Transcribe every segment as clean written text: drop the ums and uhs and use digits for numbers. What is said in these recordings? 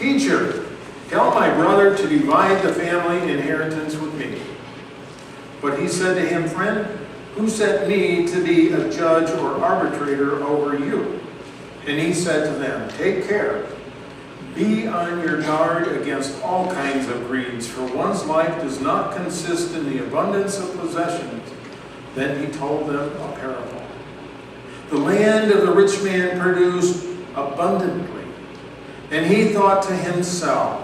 "Teacher, tell my brother to divide the family inheritance with me." But he said to him, "Friend, who set me to be a judge or arbitrator over you?" And he said to them, "Take care. Be on your guard against all kinds of greeds, for one's life does not consist in the abundance of possessions." Then he told them a parable. The land of the rich man produced abundantly, and he thought to himself,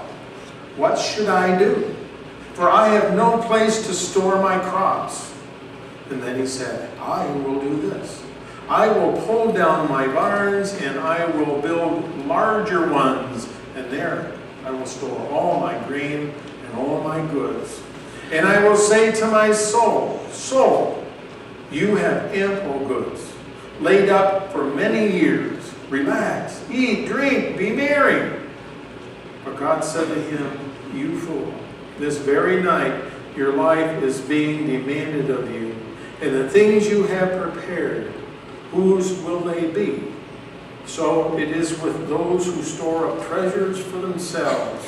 "What should I do? For I have no place to store my crops." And then he said, "I will do this. I will pull down my barns, and I will build larger ones, and there I will store all my grain and all my goods. And I will say to my soul, Soul, you have ample goods, laid up for many years. Relax, eat, drink, be merry." But God said to him, "You fool, this very night your life is being demanded of you, and the things you have prepared, whose will they be? So it is with those who store up treasures for themselves,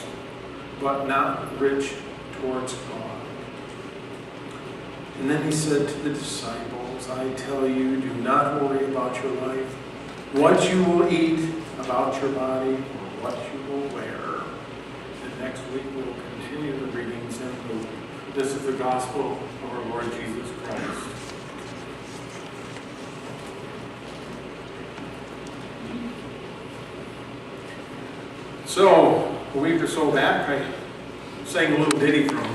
but not rich towards God." And then he said to the disciples, "I tell you, do not worry about your life, what you will eat, about your body, or what you will wear." And next week we'll continue the readings in Luke. This is the gospel of our Lord Jesus Christ. So, a week or so back, I sang a little ditty from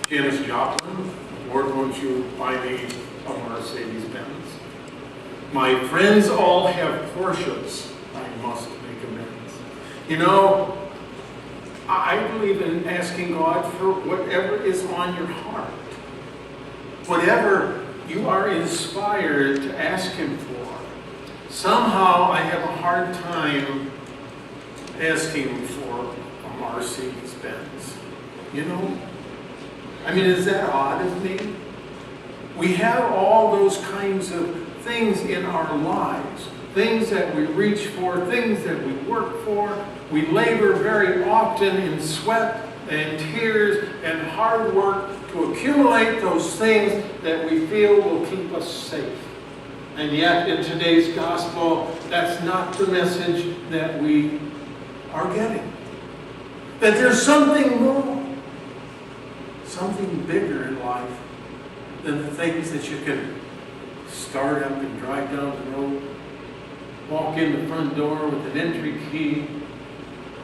Janis Joplin, "Lord, won't you buy me a Mercedes-Benz? My friends all have Porsches, I must make amends." You know, I believe in asking God for whatever is on your heart. Whatever you are inspired to ask Him for. Somehow I have a hard time asking for a Mercedes-Benz. You know? I mean, is that odd of me? We have all those kinds of things in our lives. Things that we reach for, things that we work for. We labor very often in sweat and tears and hard work to accumulate those things that we feel will keep us safe. And yet, in today's gospel, that's not the message that we are getting. That there's something more, something bigger in life than the things that you can start up and drive down the road, walk in the front door with an entry key.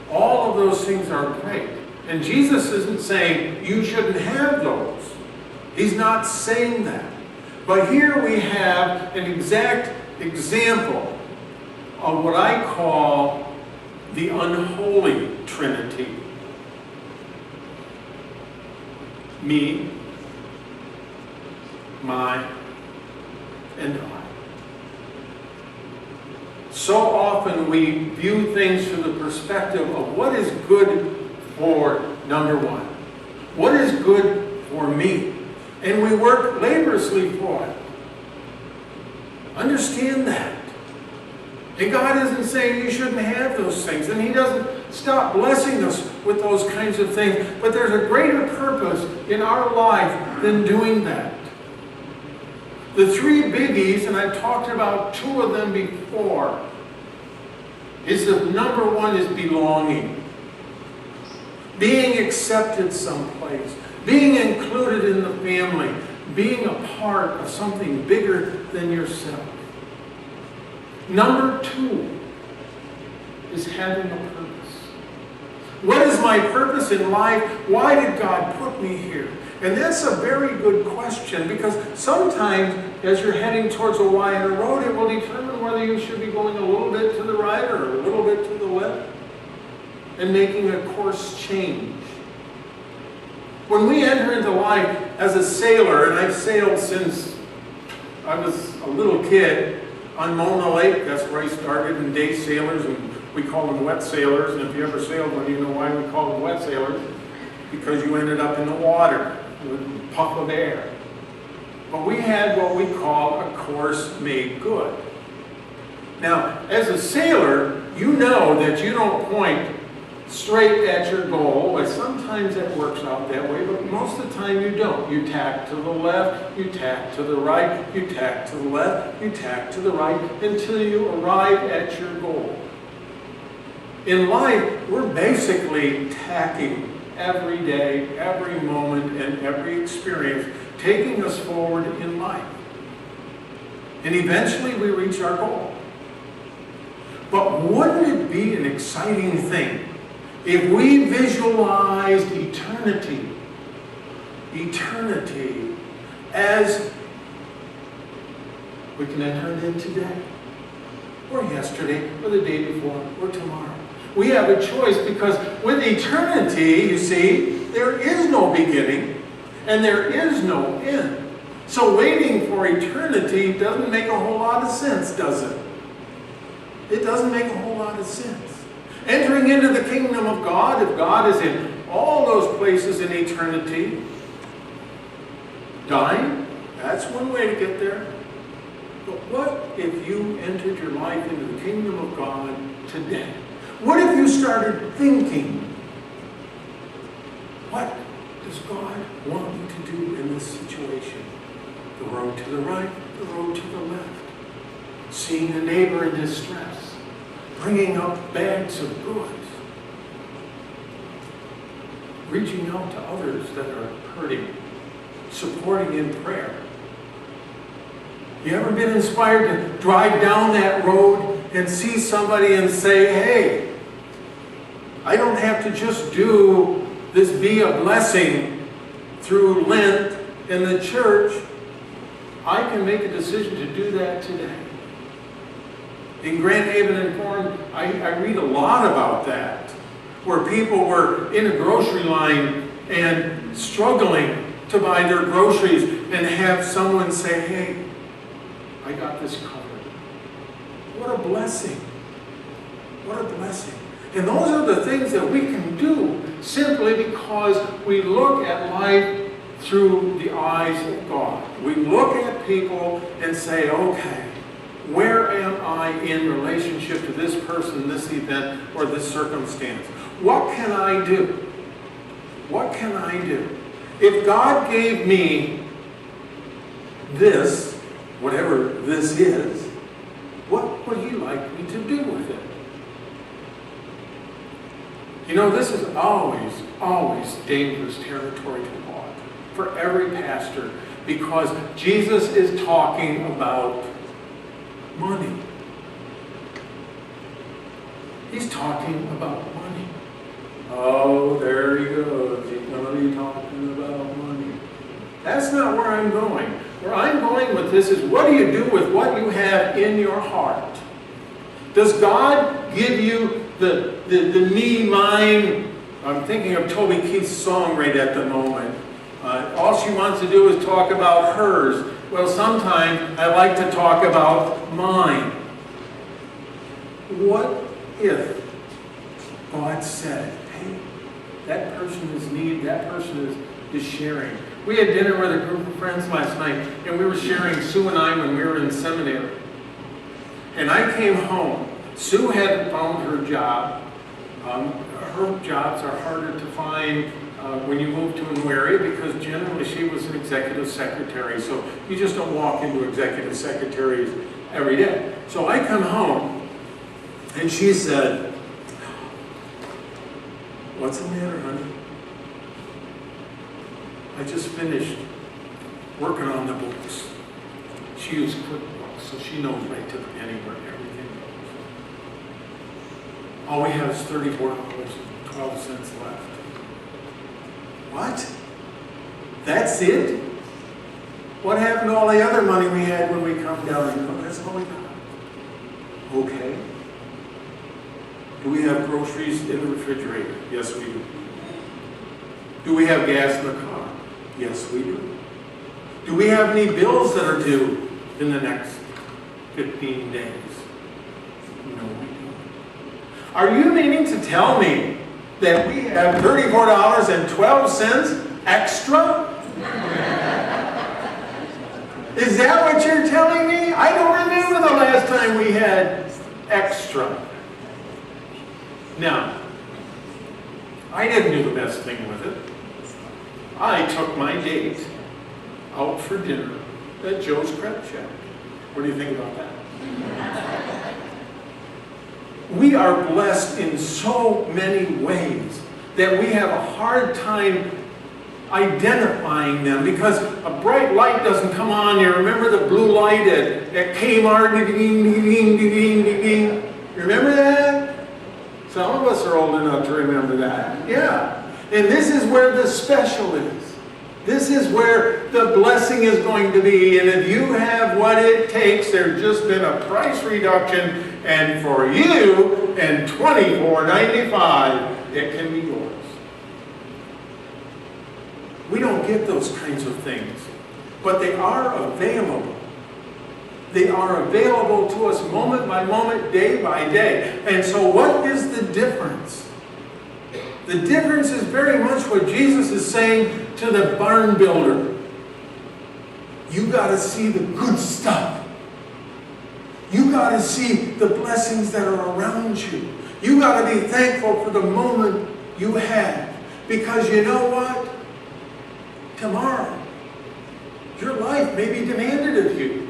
All of those things are great. And Jesus isn't saying you shouldn't have those. He's not saying that. But here we have an exact example of what I call the unholy Trinity. Me, my, and I. So often we view things from the perspective of what is good for number one. What is good for me? And we work laboriously for it. Understand that. And God isn't saying you shouldn't have those things. And He doesn't stop blessing us with those kinds of things. But there's a greater purpose in our life than doing that. The three biggies, and I've talked about two of them before, is that number one is belonging. Being accepted someplace. Being included in the family. Being a part of something bigger than yourself. Number two is having a purpose. What is my purpose in life? Why did God put me here? And that's a very good question, because sometimes as you're heading towards a Y in a road, it will determine whether you should be going a little bit to the right or a little bit to the left and making a course change. When we enter into life as a sailor, and I've sailed since I was a little kid on Mona Lake, that's where I started, in day sailors, and we call them wet sailors. And if you ever sailed one, you know why we call them wet sailors. Because you ended up in the water with a puff of air. But we had what we call a course made good. Now, as a sailor, you know that you don't point straight at your goal. But sometimes that works out that way, but most of the time you don't. You tack to the left, you tack to the right, you tack to the left, you tack to the right until you arrive at your goal. In life, we're basically tacking every day, every moment, and every experience, taking us forward in life. And eventually we reach our goal. But wouldn't it be an exciting thing if we visualized eternity as we can enter it in today, or yesterday, or the day before, or tomorrow? We have a choice, because with eternity, you see, there is no beginning and there is no end. So waiting for eternity doesn't make a whole lot of sense, does it? It doesn't make a whole lot of sense. Entering into the kingdom of God, if God is in all those places in eternity, dying, that's one way to get there. But what if you entered your life into the kingdom of God today? What if you started thinking, what does God want me to do in this situation? The road to the right, the road to the left. Seeing a neighbor in distress. Bringing up bags of goods. Reaching out to others that are hurting. Supporting in prayer. You ever been inspired to drive down that road and see somebody and say, hey, I don't have to just do this be a blessing through Lent in the church. I can make a decision to do that today. In Grand Haven and Forum, I read a lot about that, where people were in a grocery line and struggling to buy their groceries and have someone say, hey, I got this covered. What a blessing. What a blessing. And those are the things that we can do simply because we look at life through the eyes of God. We look at people and say, okay, where am I in relationship to this person, this event, or this circumstance? What can I do? What can I do? If God gave me this, whatever this is, what would He like me to do with it? You know, this is always dangerous territory to walk for every pastor, because Jesus is talking about money. He's talking about money. Oh, there he goes. He's going to be talking about money. That's not where I'm going. Where I'm going with this is, what do you do with what you have in your heart? Does God give you the me, mine? I'm thinking of Toby Keith's song right at the moment. All she wants to do is talk about hers. Well, sometimes I like to talk about mine. What if God said, hey, that person is need, that person is sharing. We had dinner with a group of friends last night, and we were sharing, Sue and I, when we were in seminary. And I came home. Sue hadn't found her job. Her jobs are harder to find when you move to a new area, because generally she was an executive secretary. So you just don't walk into executive secretaries every day. So I come home, and she said, what's the matter, honey? I just finished working on the books. She used QuickBooks, so she knows right to the penny where everything goes. All we have is $34.12 left. What? That's it? What happened to all the other money we had when we come down and go, that's all we got? Okay. Do we have groceries in the refrigerator? Yes, we do. Do we have gas in the car? Yes, we do. Do we have any bills that are due in the next 15 days? No, we don't. Are you meaning to tell me that we have $34.12 extra? Is that what you're telling me? I don't remember the last time we had extra. Now, I didn't do the best thing with it. I took my date out for dinner at Joe's Crepe Shack. What do you think about that? We are blessed in so many ways that we have a hard time identifying them because a bright light doesn't come on. You remember the blue light at Kmart? You remember that? Some of us are old enough to remember that. Yeah. And this is where the special is. This is where the blessing is going to be. And if you have what it takes, there's just been a price reduction. And for you, and $24.95, it can be yours. We don't get those kinds of things, but they are available. They are available to us moment by moment, day by day. And so what is the difference? The difference is very much what Jesus is saying to the barn builder. You got to see the good stuff. You got to see the blessings that are around you. You got to be thankful for the moment you have. Because you know what? Tomorrow, your life may be demanded of you.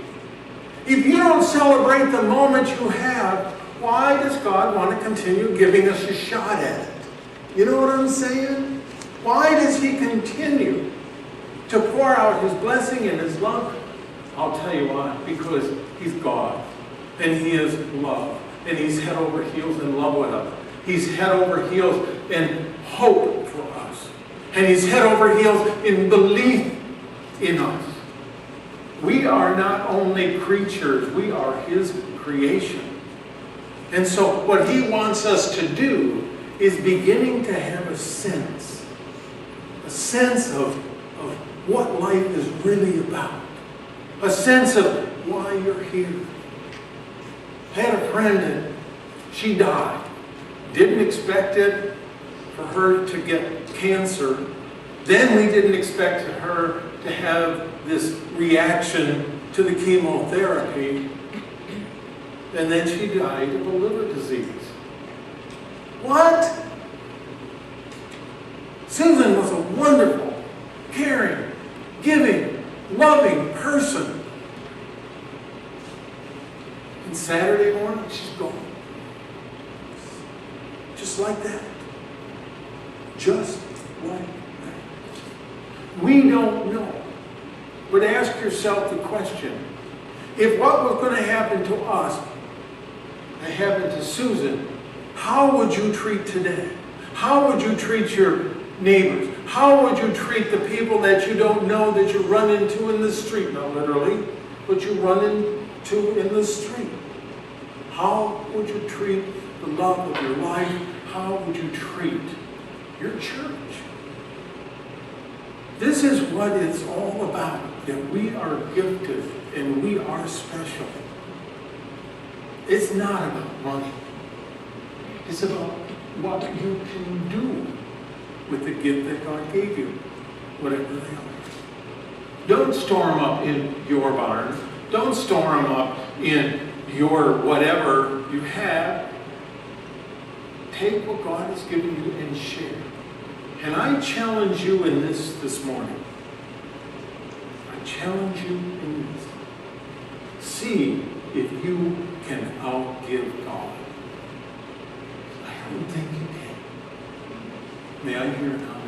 If you don't celebrate the moment you have, why does God want to continue giving us a shot at it? You know what I'm saying? Why does He continue to pour out His blessing and His love? I'll tell you why. Because He's God. And He is love. And He's head over heels in love with us. He's head over heels in hope for us. And He's head over heels in belief in us. We are not only creatures, we are His creation. And so what He wants us to do is beginning to have a sense of what life is really about. A sense of why you're here. I had a friend and she died. Didn't expect it for her to get cancer. Then we didn't expect her to have this reaction to the chemotherapy. And then she died of a liver disease. What? Susan was a wonderful, caring, giving, loving person. And Saturday morning, she's gone. Just like that. Just like that. We don't know. But ask yourself the question, if what was going to happen to us had happened to Susan, how would you treat today? How would you treat your neighbors? How would you treat the people that you don't know that you run into in the street? Not literally, but you run into in the street. How would you treat the love of your life? How would you treat your church? This is what it's all about, that we are gifted and we are special. It's not about money. It's about what you can do with the gift that God gave you, whatever they are. Don't store them up in your barn. Don't store them up in your whatever you have. Take what God has given you and share. And I challenge you in this morning. I challenge you in this. See if you can outgive God. I don't think you can. May I hear it now?